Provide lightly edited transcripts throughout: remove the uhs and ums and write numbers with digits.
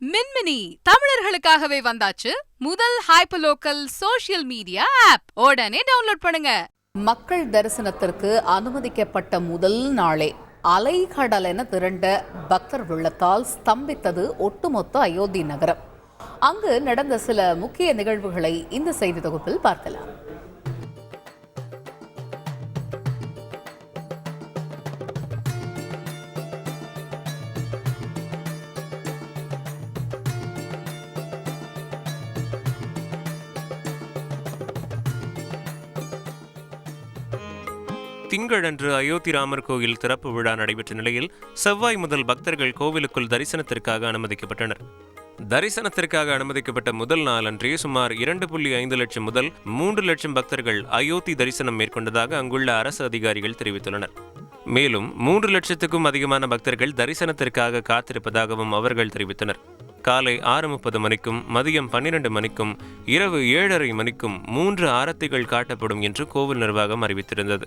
மின்மினி தமிழர்களுக்காகவே வந்தாச்சு முதல் hyperlocal social media app. உடனே டவுன்லோட் பண்ணுங்க. மக்கள் தரிசனத்திற்கு அனுமதிக்கப்பட்ட முதல் நாளே அலைகடலென திரண்ட பக்தர் வெள்ளத்தால் ஸ்தம்பித்தது ஒட்டுமொத்த அயோத்தி நகரம். அங்கு நடந்த சில முக்கிய நிகழ்வுகளை இந்த செய்தி தொகுப்பில் பார்க்கலாம். திங்களன்று அயோத்தி ராமர் கோயில் திறப்பு விழா நடைபெற்ற நிலையில் செவ்வாய் முதல் பக்தர்கள் கோவிலுக்குள் தரிசனத்திற்காக அனுமதிக்கப்பட்டனர். தரிசனத்திற்காக அனுமதிக்கப்பட்ட முதல் நாளன்றே சுமார் 2.5 லட்சம் முதல் 3 லட்சம் பக்தர்கள் அயோத்தி தரிசனம் மேற்கொண்டதாக அங்குள்ள அரசு அதிகாரிகள் தெரிவித்துள்ளனர். மேலும் 3 லட்சத்துக்கும் அதிகமான பக்தர்கள் தரிசனத்திற்காக காத்திருப்பதாகவும் அவர்கள் தெரிவித்தனர். காலை 6:30 மணிக்கும் மதியம் 12 மணிக்கும் இரவு 7:30 மணிக்கும் 3 ஆரத்திகள் காட்டப்படும் என்று கோவில் நிர்வாகம் அறிவித்திருந்தது.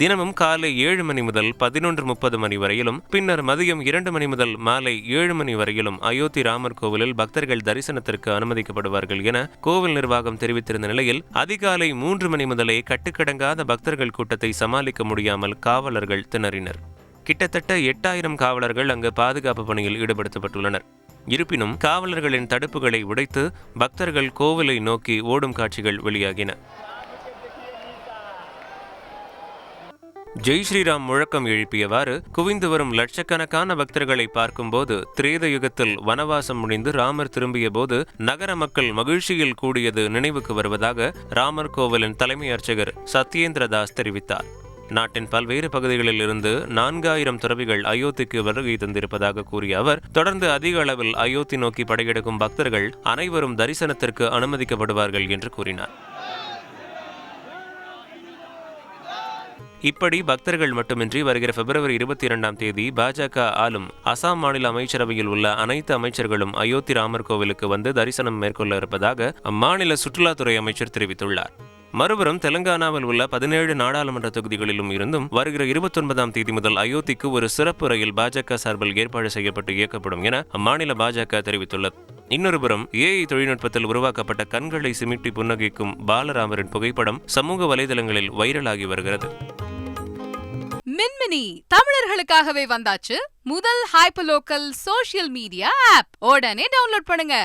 தினமும் காலை 7 மணி முதல் 11:30 மணி வரையிலும் பின்னர் மதியம் 2 மணி முதல் மாலை 7 மணி வரையிலும் அயோத்தி ராமர் கோவிலில் பக்தர்கள் தரிசனத்திற்கு அனுமதிக்கப்படுவார்கள் என கோவில் நிர்வாகம் தெரிவித்திருந்த நிலையில் அதிகாலை 3 மணி முதலே கட்டுக்கடங்காத பக்தர்கள் கூட்டத்தை சமாளிக்க முடியாமல் காவலர்கள் திணறினர். கிட்டத்தட்ட 8000 காவலர்கள் அங்கு பாதுகாப்பு பணியில் ஈடுபடுத்தப்பட்டுள்ளனர். இருப்பினும் காவலர்களின் தடுப்புகளை உடைத்து பக்தர்கள் கோவிலை நோக்கி ஓடும் காட்சிகள் வெளியாகின. ஜெய் ஸ்ரீராம் முழக்கம் எழுப்பியவாறு குவிந்து வரும் லட்சக்கணக்கான பக்தர்களை பார்க்கும்போது திரேத யுகத்தில் வனவாசம் முடிந்து ராமர் திரும்பிய போது நகர மக்கள் மகிழ்ச்சியில் கூடியது நினைவுக்கு வருவதாக ராமர் கோவிலின் தலைமை அர்ச்சகர் சத்யேந்திர தாஸ் தெரிவித்தார். நாட்டின் பல்வேறு பகுதிகளில் இருந்து 4000 துறவிகள் அயோத்திக்கு வருகை தந்திருப்பதாக கூறிய அவர் தொடர்ந்து அதிக அளவில் அயோத்தி நோக்கி படையெடுக்கும் பக்தர்கள் அனைவரும் தரிசனத்திற்கு அனுமதிக்கப்படுவார்கள் என்று கூறினார். இப்படி பக்தர்கள் மட்டுமின்றி வருகிற பிப்ரவரி 22ஆம் தேதி பாஜக ஆளும் அசாம் மாநில அமைச்சரவையில் உள்ள அனைத்து அமைச்சர்களும் அயோத்தி ராமர் கோவிலுக்கு வந்து தரிசனம் மேற்கொள்ள இருப்பதாக அம்மாநில சுற்றுலாத்துறை அமைச்சர் தெரிவித்துள்ளார். மறுபுறம் தெலுங்கானாவில் உள்ள 17 நாடாளுமன்ற தொகுதிகளிலும் இருந்தும் வருகிற 29ஆம் தேதி முதல் அயோத்திக்கு ஒரு சிறப்பு ரயில் பாஜக சார்பில் ஏற்பாடு செய்யப்பட்டு இயக்கப்படும் என அம்மாநில பாஜக தெரிவித்துள்ளது. இன்னொருபுறம் ஏஐ தொழில்நுட்பத்தில் உருவாக்கப்பட்ட கண்களை சிமிட்டி புன்னகைக்கும் பாலராமரின் புகைப்படம் சமூக வலைதளங்களில் வைரலாகி வருகிறது. மின்மினி தமிழர்களுக்காகவே வந்தாச்சு முதல் ஹைப்பர்லோக்கல் சோஷியல் மீடியா ஆப். உடனே டவுன்லோட் பண்ணுங்க.